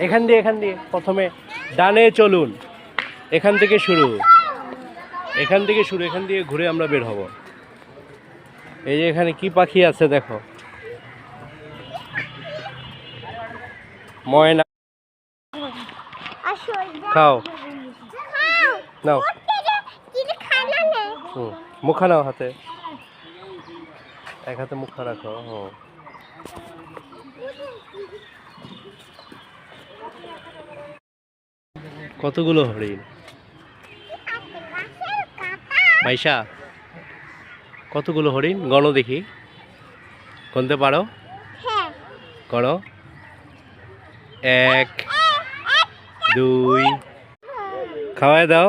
এখান দিয়ে প্রথমে ডানে চলুন, এখান থেকে শুরু, এখান দিয়ে ঘুরে আমরা বের হব। এই যে এখানে কি পাখি আছে দেখো, ময়না। খাও, নাও, মুখা নাও হাতে, এক হাতে মুখা রাখো। কতগুলো হরিণ মাইশা, কতগুলো হরিণ গণ দেখি, গুনতে পারো? করো, 1 2, খাওয়াই দাও।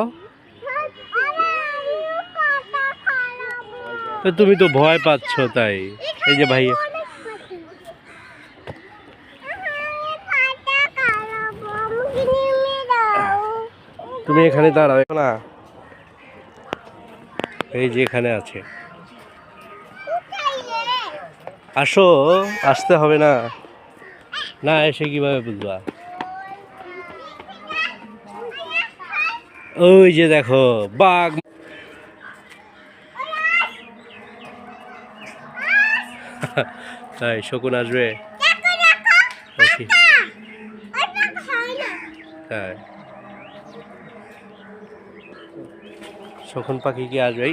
তুমি তো ভয় পাচ্ছ তাই। এই যে ভাই, তুমি এখানে দাঁড়াও না, এই যে এখানে আছে, আসো, আসতে হবে না, না এসে কিভাবে বুঝবা? ওই যে দেখো বাঘ, তাই শকুন আসবে, তাই শকুন পাখি কি আসবে?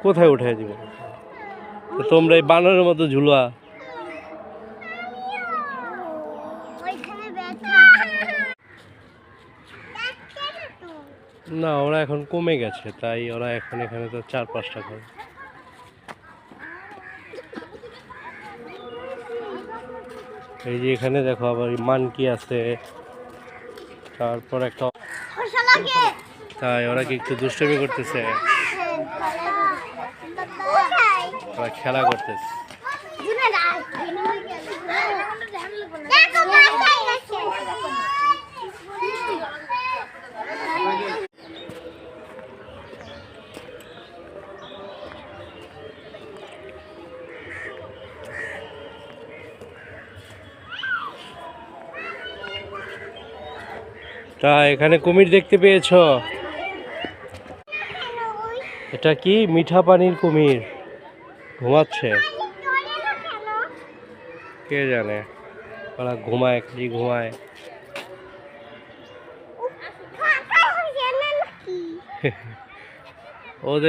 কোথায় উঠে দিব? তোমরা এই বানরের মতো ঝুলুয়া। না, ওরা এখন কমে গেছে, তাই ওরা এখন এখানে তো 4-5টা ঘর। এই যে এখানে দেখো আবার মানকি আছে, তারপর একটা, তাই ওরা কি একটু দুষ্টুমি করতেছে, ওরা খেলা করতেছে। তা এখানে কুমির দেখতে পেয়েছো? এটা কি মিঠা পানির কুমির, ঘুমাচ্ছে, কে জানে, ওরা ঘুমায়, খালি ঘুমায়। ওদের